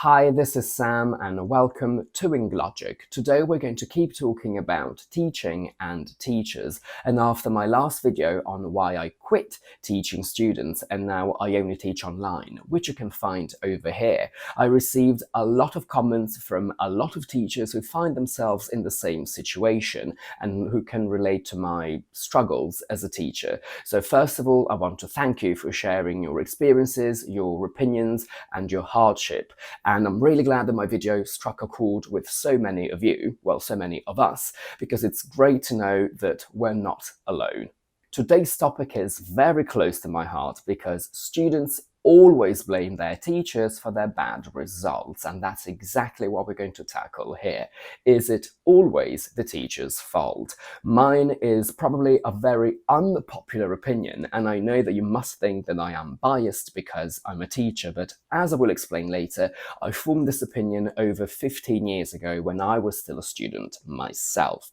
Hi, this is Sam and welcome to Logic. Today we're going to keep talking about teaching and teachers, and after my last video on why I quit teaching students and now I only teach online, which you can find over here, I received a lot of comments from a lot of teachers who find themselves in the same situation and who can relate to my struggles as a teacher. So first of all, I want to thank you for sharing your experiences, your opinions and your hardship. And I'm really glad that my video struck a chord with so many of you, well, so many of us, because it's great to know that we're not alone. Today's topic is very close to my heart because students always blame their teachers for their bad results, and that's exactly what we're going to tackle here. Is it always the teacher's fault? Mine is probably a very unpopular opinion, and I know that you must think that I am biased because I'm a teacher, but as I will explain later, I formed this opinion over 15 years ago when I was still a student myself.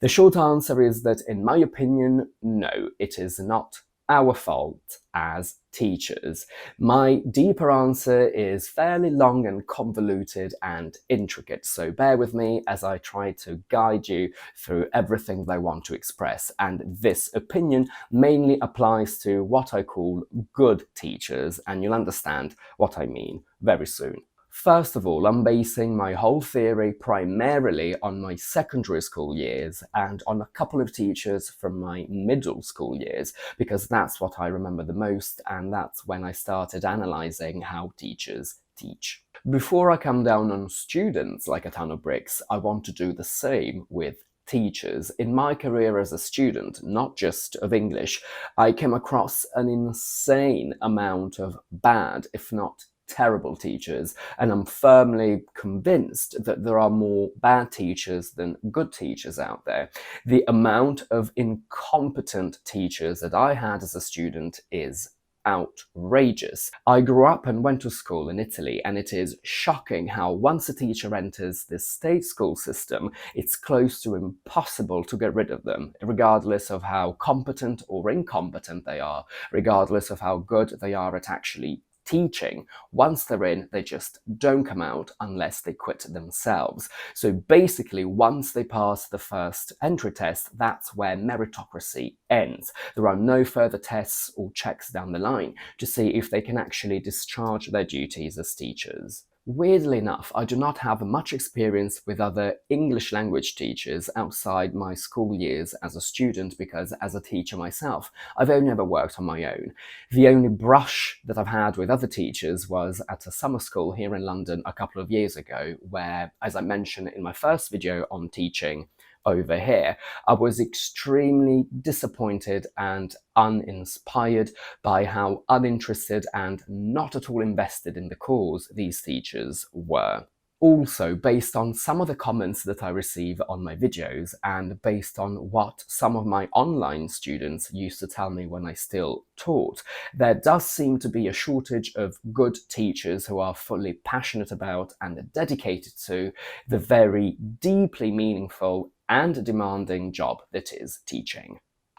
The short answer is that, in my opinion, no, it is not our fault as teachers. My deeper answer is fairly long and convoluted and intricate, so bear with me as I try to guide you through everything that I want to express. And this opinion mainly applies to what I call good teachers, and you'll understand what I mean very soon. First of all, I'm basing my whole theory primarily on my secondary school years and on a couple of teachers from my middle school years, because that's what I remember the most, and that's when I started analysing how teachers teach. Before I come down on students like a ton of bricks, I want to do the same with teachers. In my career as a student, not just of English, I came across an insane amount of bad, if not terrible teachers, and I'm firmly convinced that there are more bad teachers than good teachers out there. The amount of incompetent teachers that I had as a student is outrageous. I grew up and went to school in Italy, and it is shocking how once a teacher enters the state school system, it's close to impossible to get rid of them, regardless of how competent or incompetent they are, regardless of how good they are at actually teaching. Once they're in, they just don't come out unless they quit themselves. So basically, once they pass the first entry test, that's where meritocracy ends. There are no further tests or checks down the line to see if they can actually discharge their duties as teachers. Weirdly enough, I do not have much experience with other English language teachers outside my school years as a student, because as a teacher myself, I've only ever worked on my own. The only brush that I've had with other teachers was at a summer school here in London a couple of years ago, where, as I mentioned in my first video on teaching over here, I was extremely disappointed and uninspired by how uninterested and not at all invested in the cause these teachers were. Also, based on some of the comments that I receive on my videos and based on what some of my online students used to tell me when I still taught, there does seem to be a shortage of good teachers who are fully passionate about and dedicated to the very deeply meaningful and demanding job that is teaching.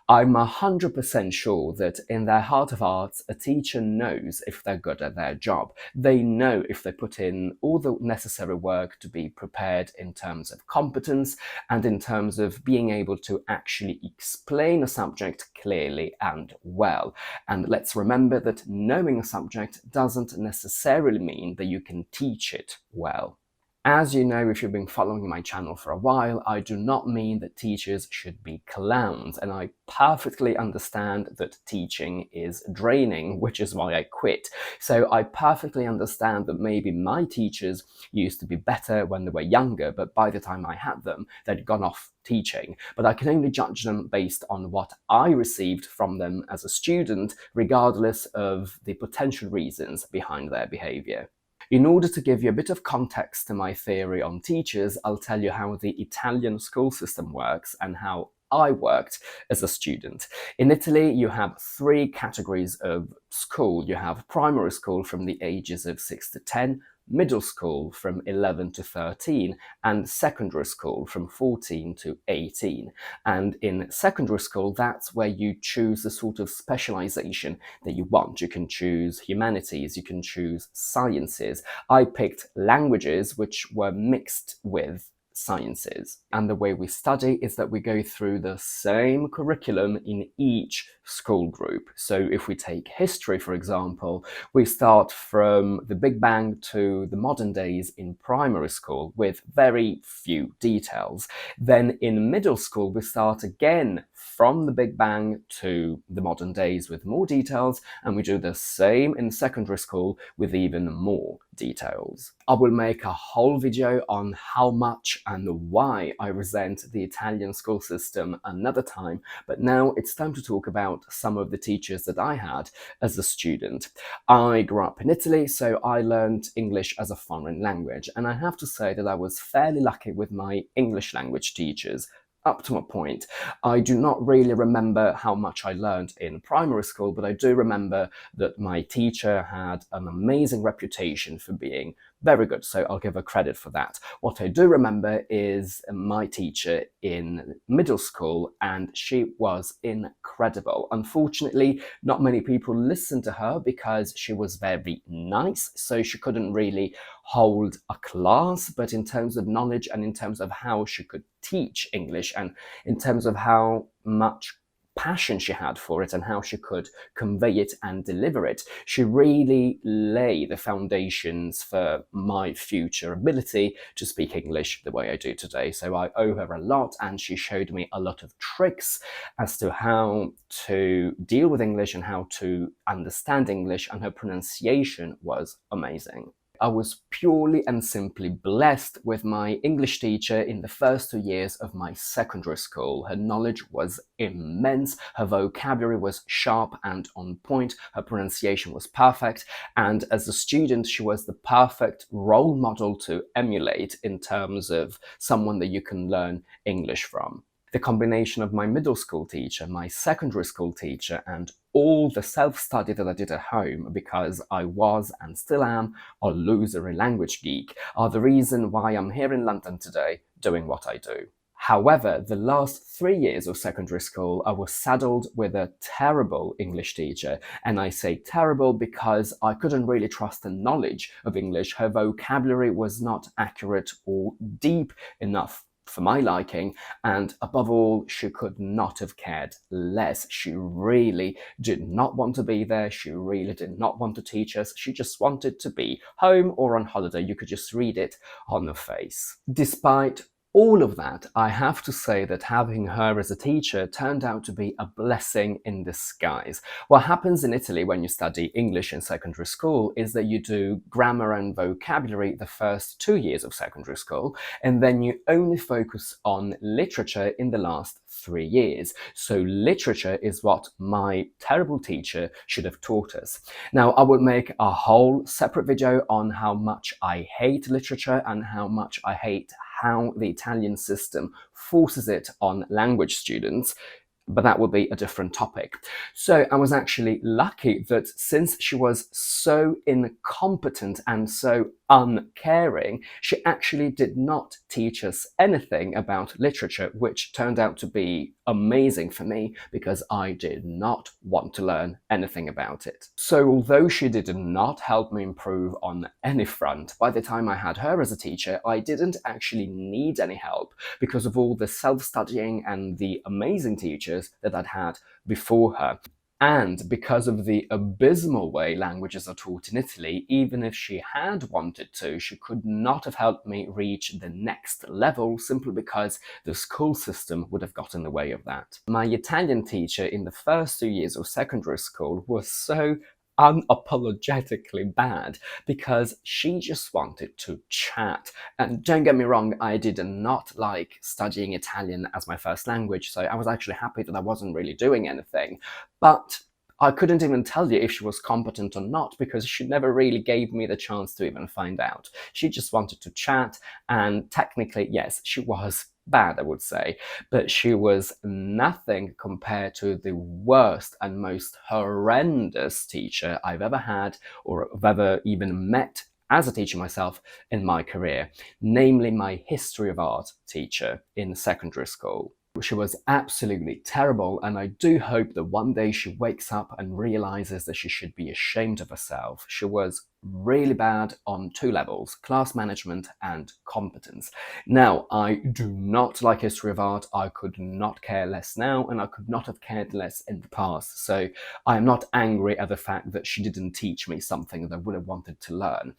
I'm 100% sure that in their heart of hearts, a teacher knows if they're good at their job. They know if they put in all the necessary work to be prepared in terms of competence and in terms of being able to actually explain a subject clearly and well. And let's remember that knowing a subject doesn't necessarily mean that you can teach it well. As you know, if you've been following my channel for a while, I do not mean that teachers should be clowns, and I perfectly understand that teaching is draining, which is why I quit. So I perfectly understand that maybe my teachers used to be better when they were younger, but by the time I had them, they'd gone off teaching. But I can only judge them based on what I received from them as a student, regardless of the potential reasons behind their behaviour. In order to give you a bit of context to my theory on teachers, I'll tell you how the Italian school system works and how I worked as a student. In Italy, you have three categories of school. You have primary school from the ages of 6 to 10, middle school from 11 to 13 and secondary school from 14 to 18. And in secondary school, that's where you choose the sort of specialization that you want. You can choose humanities, you can choose sciences. I picked languages, which were mixed with sciences. And the way we study is that we go through the same curriculum in each school group. So if we take history, for example, we start from the Big Bang to the modern days in primary school with very few details. Then in middle school, we start again from the Big Bang to the modern days with more details, and we do the same in secondary school with even more details. I will make a whole video on how much and why I resent the Italian school system another time, but now it's time to talk about some of the teachers that I had as a student. I grew up in Italy, so I learned English as a foreign language, and I have to say that I was fairly lucky with my English language teachers. Up to a point. I do not really remember how much I learned in primary school, but I do remember that my teacher had an amazing reputation for being very good, so I'll give her credit for that. What I do remember is my teacher in middle school, and she was incredible. Unfortunately, not many people listened to her because she was very nice, so she couldn't really hold a class, but in terms of knowledge and in terms of how she could teach English and in terms of how much passion she had for it and how she could convey it and deliver it, she really laid the foundations for my future ability to speak English the way I do today. So I owe her a lot, and she showed me a lot of tricks as to how to deal with English and how to understand English, and her pronunciation was amazing. I was purely and simply blessed with my English teacher in the first 2 years of my secondary school. Her knowledge was immense, her vocabulary was sharp and on point, her pronunciation was perfect, and as a student she was the perfect role model to emulate in terms of someone that you can learn English from. The combination of my middle school teacher, my secondary school teacher, and all the self-study that I did at home, because I was and still am a loser in language geek, are the reason why I'm here in London today doing what I do. However, the last 3 years of secondary school, I was saddled with a terrible English teacher. And I say terrible because I couldn't really trust the knowledge of English. Her vocabulary was not accurate or deep enough for my liking, and above all, she could not have cared less. She really did not want to be there. She really did not want to teach us. She just wanted to be home or on holiday. You could just read it on her face. Despite all of that, I have to say that having her as a teacher turned out to be a blessing in disguise. What happens in Italy when you study English in secondary school is that you do grammar and vocabulary the first 2 years of secondary school, and then you only focus on literature in the last 3 years. So literature is what my terrible teacher should have taught us. Now, I will make a whole separate video on how much I hate literature and how much I hate how the Italian system forces it on language students, but that will be a different topic. So I was actually lucky that since she was so incompetent and so uncaring, she actually did not teach us anything about literature, which turned out to be amazing for me because I did not want to learn anything about it. So although she did not help me improve on any front, by the time I had her as a teacher, I didn't actually need any help because of all the self-studying and the amazing teachers that I'd had before her. And because of the abysmal way languages are taught in Italy, even if she had wanted to, she could not have helped me reach the next level simply because the school system would have got in the way of that. My Italian teacher in the first 2 years of secondary school was so unapologetically bad because she just wanted to chat. And don't get me wrong, I did not like studying Italian as my first language, so I was actually happy that I wasn't really doing anything. But I couldn't even tell you if she was competent or not because she never really gave me the chance to even find out. She just wanted to chat, and technically, yes, she was bad, I would say, but she was nothing compared to the worst and most horrendous teacher I've ever had or have ever even met as a teacher myself in my career, namely my history of art teacher in secondary school. She was absolutely terrible, and I do hope that one day she wakes up and realizes that she should be ashamed of herself. She was really bad on two levels: class management and competence. Now, I do not like history of art. I could not care less now, and I could not have cared less in the past. So I am not angry at the fact that she didn't teach me something that I would have wanted to learn.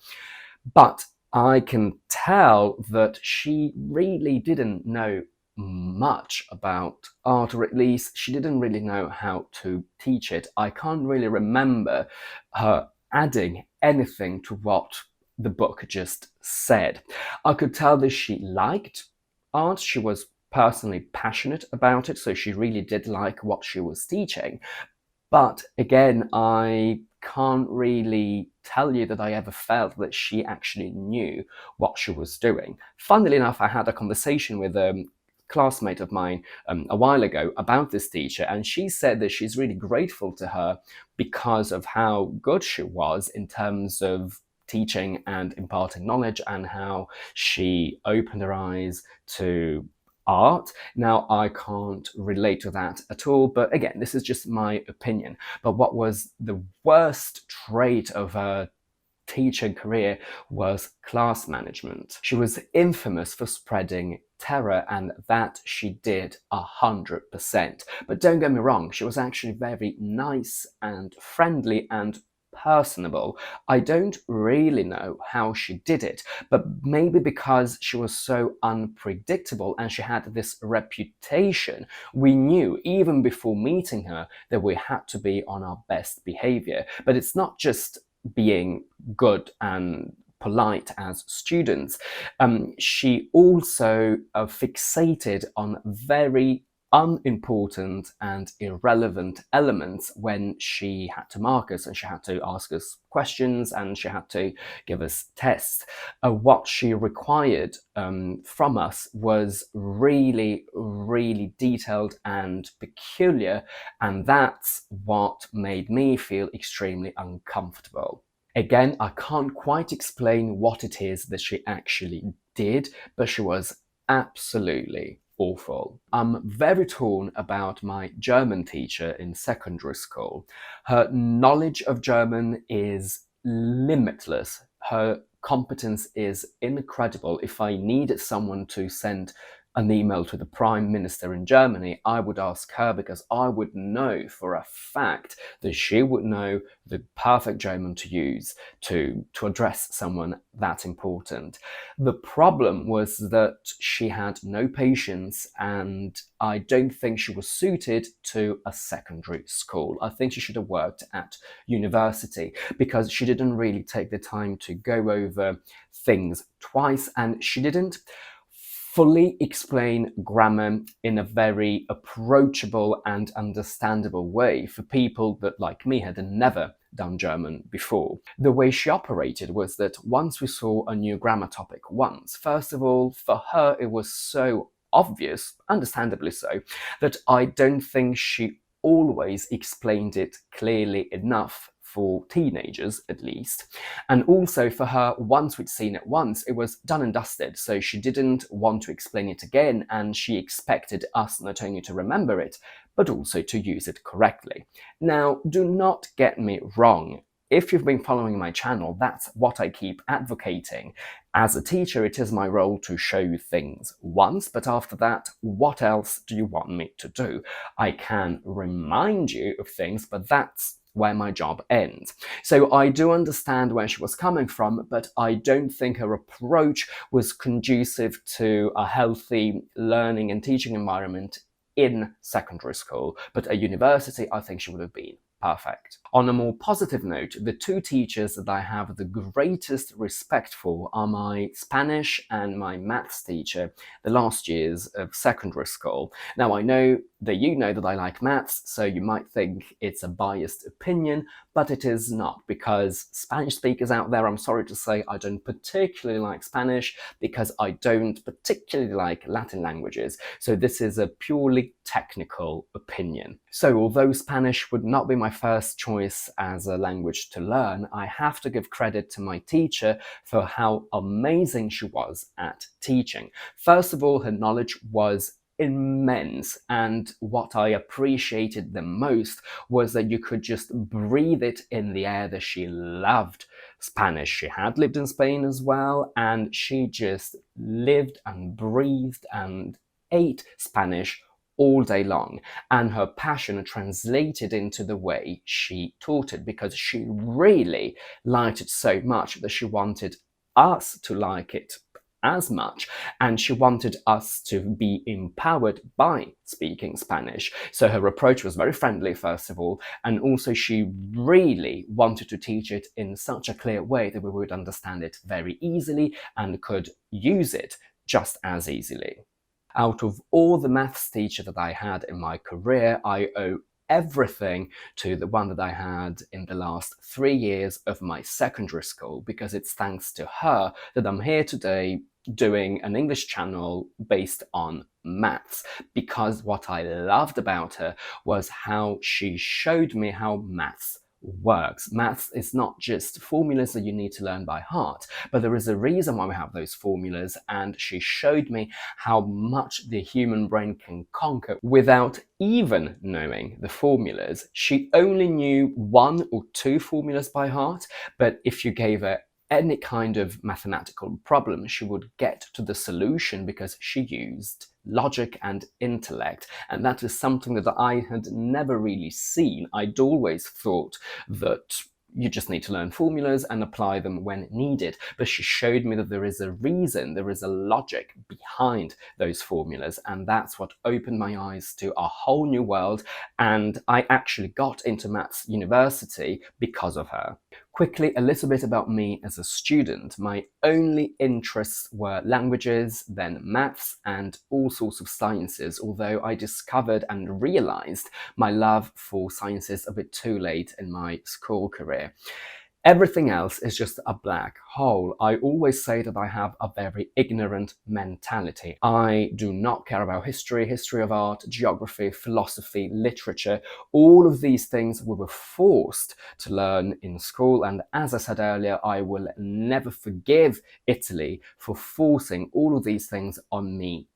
But I can tell that she really didn't know much about art, or at least she didn't really know how to teach it. I can't really remember her adding anything to what the book just said. I could tell that she liked art. She was personally passionate about it, so she really did like what she was teaching. But again, I can't really tell you that I ever felt that she actually knew what she was doing. Funnily enough, I had a conversation with a classmate of mine a while ago about this teacher, and she said that she's really grateful to her because of how good she was in terms of teaching and imparting knowledge, and how she opened her eyes to art. Now, I can't relate to that at all, but again, this is just my opinion. But what was the worst trait of her teaching career was class management. She was infamous for spreading terror, and that she did 100%. But don't get me wrong, she was actually very nice and friendly and personable. I don't really know how she did it, but maybe because she was so unpredictable and she had this reputation, we knew even before meeting her that we had to be on our best behavior. But it's not just being good and polite as students. She also fixated on very unimportant and irrelevant elements when she had to mark us, and she had to ask us questions, and she had to give us tests. What she required from us was really, really detailed and peculiar, and that's what made me feel extremely uncomfortable. Again, I can't quite explain what it is that she actually did, but she was absolutely awful. I'm very torn about my German teacher in secondary school. Her knowledge of German is limitless. Her competence is incredible. If I needed someone to send an email to the Prime Minister in Germany, I would ask her, because I would know for a fact that she would know the perfect German to use to address someone that important. The problem was that she had no patience, and I don't think she was suited to a secondary school. I think she should have worked at university, because she didn't really take the time to go over things twice, and she didn't fully explain grammar in a very approachable and understandable way for people that, like me, had never done German before. The way she operated was that once we saw a new grammar topic first of all, for her it was so obvious, understandably so, that I don't think she always explained it clearly enough for teenagers, at least. And also for her, once we'd seen it once, it was done and dusted, so she didn't want to explain it again, and she expected us not only to remember it, but also to use it correctly. Now, do not get me wrong. If you've been following my channel, that's what I keep advocating. As a teacher, it is my role to show you things once, but after that, what else do you want me to do? I can remind you of things, but that's where my job ends. So I do understand where she was coming from, but I don't think her approach was conducive to a healthy learning and teaching environment in secondary school. But at university, I think she would have been perfect. On a more positive note, the two teachers that I have the greatest respect for are my Spanish and my maths teacher, the last years of secondary school. Now, I know that you know that I like maths, so you might think it's a biased opinion, but it is not, because Spanish speakers out there, I'm sorry to say, I don't particularly like Spanish because I don't particularly like Latin languages. So this is a purely technical opinion. So although Spanish would not be my first choice as a language to learn, I have to give credit to my teacher for how amazing she was at teaching. First of all, her knowledge was immense, and what I appreciated the most was that you could just breathe it in the air that she loved Spanish. She had lived in Spain as well, and she just lived and breathed and ate Spanish all day long, and her passion translated into the way she taught it, because she really liked it so much that she wanted us to like it as much, and she wanted us to be empowered by speaking Spanish. So her approach was very friendly, first of all, and also she really wanted to teach it in such a clear way that we would understand it very easily and could use it just as easily. Out of all the maths teacher that I had in my career, I owe everything to the one that I had in the last 3 years of my secondary school, because it's thanks to her that I'm here today doing an English channel based on maths, because what I loved about her was how she showed me how maths works. Maths is not just formulas that you need to learn by heart, but there is a reason why we have those formulas, and she showed me how much the human brain can conquer without even knowing the formulas. She only knew 1 or 2 formulas by heart, but if you gave her any kind of mathematical problem, she would get to the solution because she used logic and intellect. And that is something that I had never really seen. I'd always thought that you just need to learn formulas and apply them when needed. But she showed me that there is a reason, there is a logic behind those formulas, and that's what opened my eyes to a whole new world. And I actually got into maths university because of her. Quickly, a little bit about me as a student. My only interests were languages, then maths, and all sorts of sciences, although I discovered and realized my love for sciences a bit too late in my school career. Everything else is just a black hole. I always say that I have a very ignorant mentality. I do not care about history, history of art, geography, philosophy, literature. All of these things we were forced to learn in school, and as I said earlier, I will never forgive Italy for forcing all of these things on me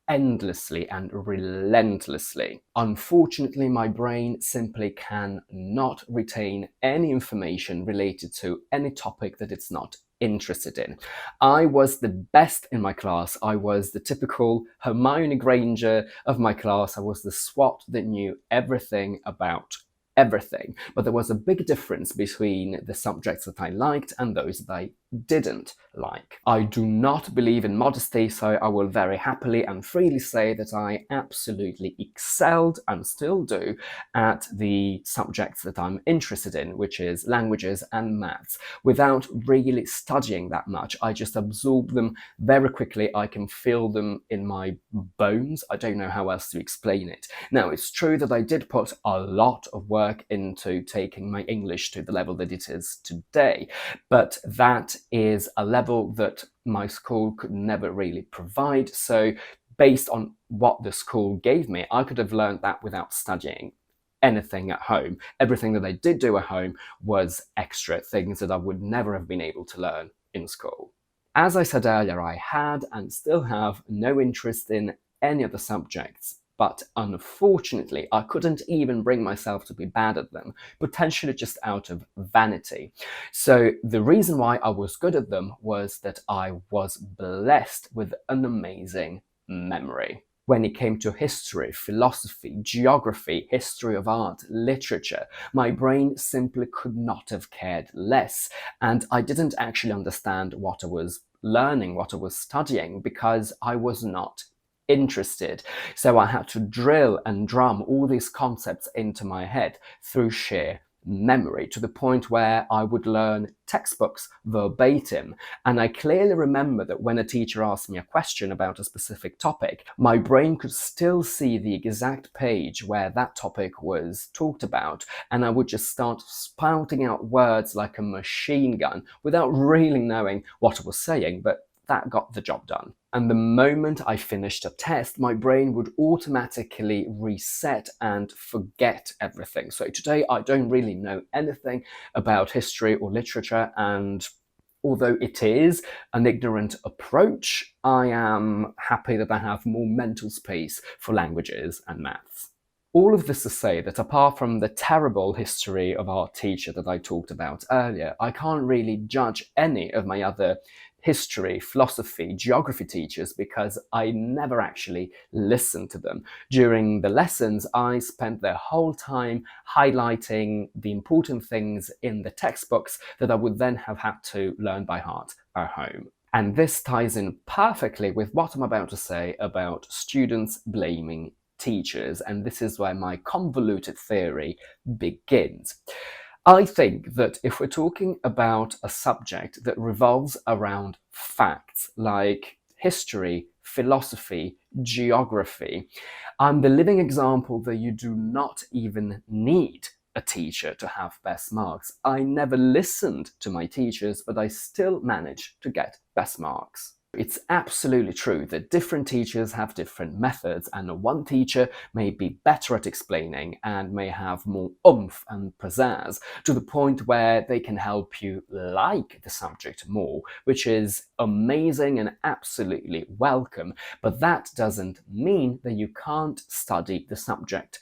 endlessly and relentlessly. Unfortunately, my brain simply cannot retain any information related to any topic that it's not interested in. I was the best in my class. I was the typical Hermione Granger of my class. I was the SWAT that knew everything about everything. But there was a big difference between the subjects that I liked and those that I didn't like. I do not believe in modesty, so I will very happily and freely say that I absolutely excelled, and still do, at the subjects that I'm interested in, which is languages and maths. Without really studying that much, I just absorb them very quickly. I can feel them in my bones. I don't know how else to explain it. Now, it's true that I did put a lot of work into taking my English to the level that it is today, but that is a level that my school could never really provide. So based on what the school gave me, I could have learned that without studying anything at home. Everything that I did do at home was extra things that I would never have been able to learn in school. As I said earlier, I had and still have no interest in any of the subjects, but unfortunately, I couldn't even bring myself to be bad at them, potentially just out of vanity. So the reason why I was good at them was that I was blessed with an amazing memory. When it came to history, philosophy, geography, history of art, literature, my brain simply could not have cared less, and I didn't actually understand what I was learning, what I was studying, because I was not interested. So I had to drill and drum all these concepts into my head through sheer memory, to the point where I would learn textbooks verbatim. And I clearly remember that when a teacher asked me a question about a specific topic, my brain could still see the exact page where that topic was talked about, and I would just start spouting out words like a machine gun without really knowing what I was saying, but that got the job done. And the moment I finished a test, my brain would automatically reset and forget everything. So today I don't really know anything about history or literature, and although it is an ignorant approach, I am happy that I have more mental space for languages and maths. All of this to say that apart from the terrible history of our teacher that I talked about earlier, I can't really judge any of my other history, philosophy, geography teachers because I never actually listened to them. During the lessons, I spent the whole time highlighting the important things in the textbooks that I would then have had to learn by heart at home. And this ties in perfectly with what I'm about to say about students blaming teachers, and this is where my convoluted theory begins. I think that if we're talking about a subject that revolves around facts like history, philosophy, geography, I'm the living example that you do not even need a teacher to have best marks. I never listened to my teachers, but I still managed to get best marks. It's absolutely true that different teachers have different methods, and one teacher may be better at explaining and may have more oomph and pizzazz, to the point where they can help you like the subject more, which is amazing and absolutely welcome. But that doesn't mean that you can't study the subject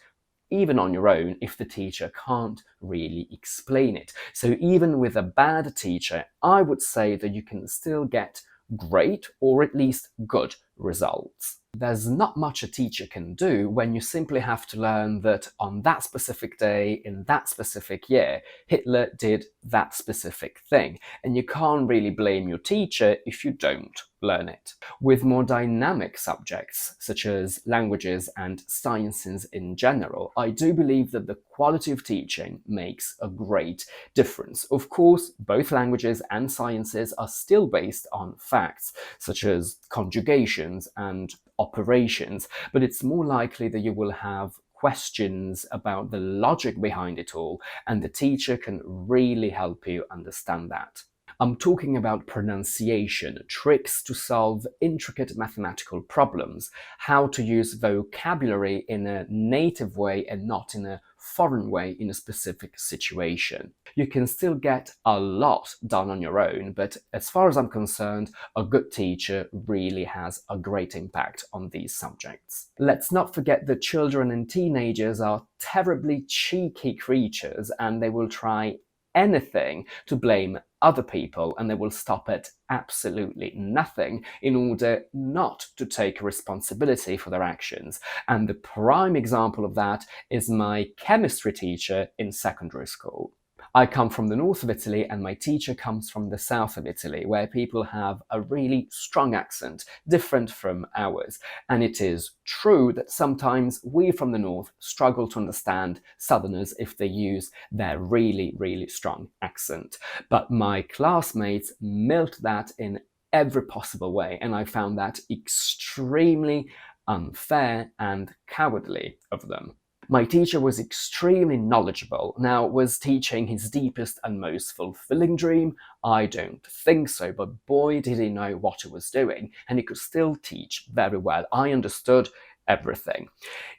even on your own if the teacher can't really explain it. So even with a bad teacher, I would say that you can still get great or at least good results. There's not much a teacher can do when you simply have to learn that on that specific day, in that specific year, Hitler did that specific thing, and you can't really blame your teacher if you don't learn it. With more dynamic subjects, such as languages and sciences in general, I do believe that the quality of teaching makes a great difference. Of course, both languages and sciences are still based on facts, such as conjugations and operations, but it's more likely that you will have questions about the logic behind it all, and the teacher can really help you understand that. I'm talking about pronunciation, tricks to solve intricate mathematical problems, how to use vocabulary in a native way and not in a foreign way in a specific situation. You can still get a lot done on your own, but as far as I'm concerned, a good teacher really has a great impact on these subjects. Let's not forget that children and teenagers are terribly cheeky creatures, and they will try anything to blame other people, and they will stop at absolutely nothing in order not to take responsibility for their actions. And the prime example of that is my chemistry teacher in secondary school. I come from the north of Italy and my teacher comes from the south of Italy, where people have a really strong accent, different from ours. And it is true that sometimes we from the north struggle to understand southerners if they use their really, really strong accent. But my classmates milked that in every possible way, and I found that extremely unfair and cowardly of them. My teacher was extremely knowledgeable. Now, was teaching his deepest and most fulfilling dream? I don't think so, but boy did he know what he was doing, and he could still teach very well. I understood everything.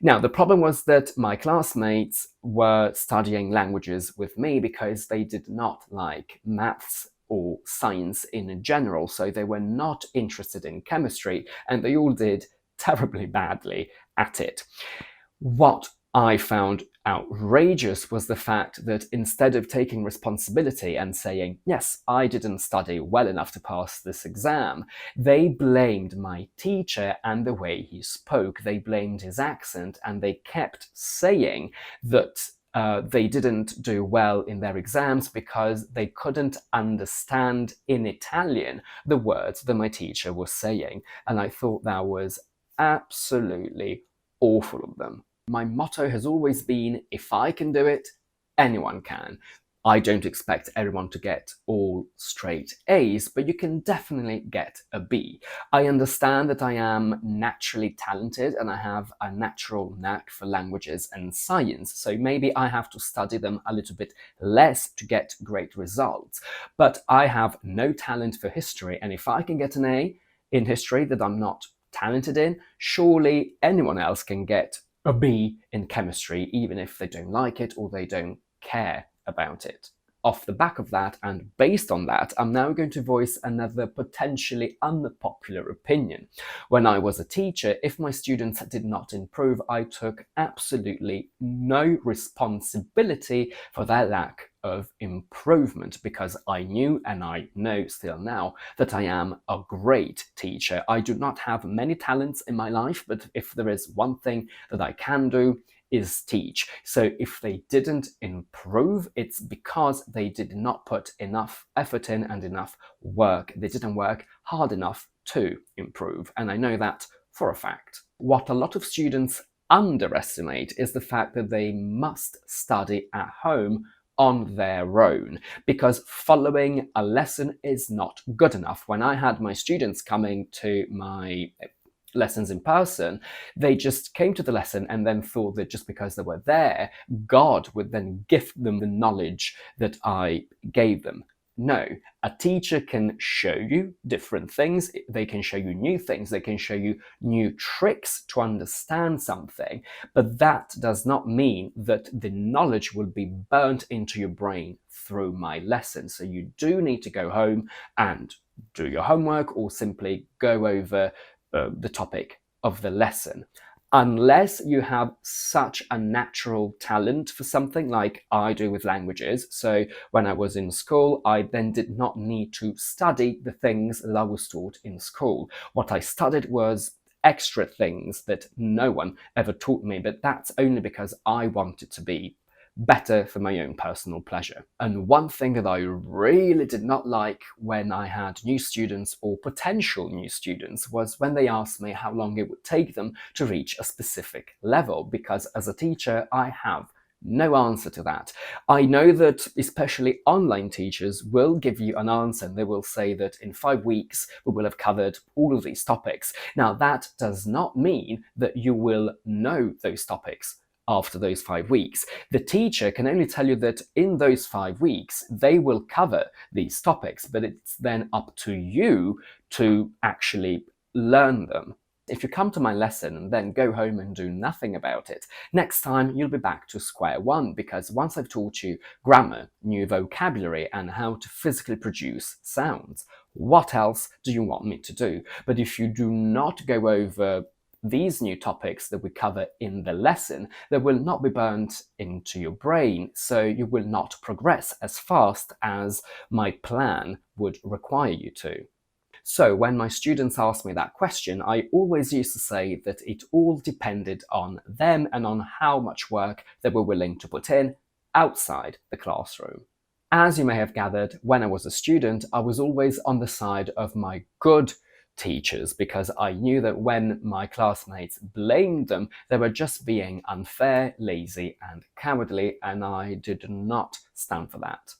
Now, the problem was that my classmates were studying languages with me because they did not like maths or science in general, so they were not interested in chemistry, and they all did terribly badly at it. What I found outrageous was the fact that instead of taking responsibility and saying, yes, I didn't study well enough to pass this exam, they blamed my teacher and the way he spoke. They blamed his accent, and they kept saying that they didn't do well in their exams because they couldn't understand in Italian the words that my teacher was saying. And I thought that was absolutely awful of them. My motto has always been, if I can do it, anyone can. I don't expect everyone to get all straight A's, but you can definitely get a B. I understand that I am naturally talented and I have a natural knack for languages and science, so maybe I have to study them a little bit less to get great results. But I have no talent for history, and if I can get an A in history that I'm not talented in, surely anyone else can get a B in chemistry, even if they don't like it or they don't care about it. Off the back of that, and based on that, I'm now going to voice another potentially unpopular opinion. When I was a teacher, if my students did not improve, I took absolutely no responsibility for their lack of improvement, because I knew, and I know still now, that I am a great teacher. I do not have many talents in my life, but if there is one thing that I can do, is teach. So if they didn't improve, it's because they did not put enough effort in and enough work. They didn't work hard enough to improve. And I know that for a fact. What a lot of students underestimate is the fact that they must study at home on their own, because following a lesson is not good enough. When I had my students coming to my lessons in person, they just came to the lesson and then thought that just because they were there, God would then gift them the knowledge that I gave them. No, a teacher can show you different things, they can show you new things, they can show you new tricks to understand something, but that does not mean that the knowledge will be burnt into your brain through my lesson. So you do need to go home and do your homework, or simply go over the topic of the lesson. Unless you have such a natural talent for something like I do with languages. So when I was in school, I then did not need to study the things that I was taught in school. What I studied was extra things that no one ever taught me, but that's only because I wanted to be better for my own personal pleasure. And one thing that I really did not like when I had new students or potential new students was when they asked me how long it would take them to reach a specific level, because as a teacher, I have no answer to that. I know that especially online teachers will give you an answer, and they will say that in 5 weeks we will have covered all of these topics. Now, that does not mean that you will know those topics after those 5 weeks. The teacher can only tell you that in those 5 weeks they will cover these topics, but it's then up to you to actually learn them. If you come to my lesson and then go home and do nothing about it, next time you'll be back to square one, because once I've taught you grammar, new vocabulary, and how to physically produce sounds, what else do you want me to do? But if you do not go over these new topics that we cover in the lesson, they will not be burnt into your brain, so you will not progress as fast as my plan would require you to. So when my students ask me that question, I always used to say that it all depended on them and on how much work they were willing to put in outside the classroom. As you may have gathered, when I was a student, I was always on the side of my good teachers, because I knew that when my classmates blamed them, they were just being unfair, lazy, and cowardly, and I did not stand for that.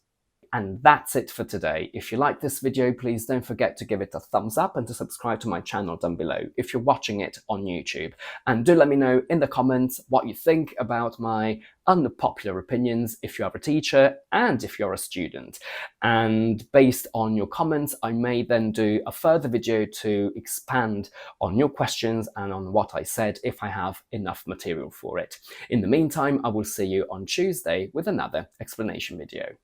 And that's it for today. If you like this video, please don't forget to give it a thumbs up and to subscribe to my channel down below if you're watching it on YouTube. And do let me know in the comments what you think about my unpopular opinions if you are a teacher and if you're a student. And based on your comments, I may then do a further video to expand on your questions and on what I said if I have enough material for it. In the meantime, I will see you on Tuesday with another explanation video.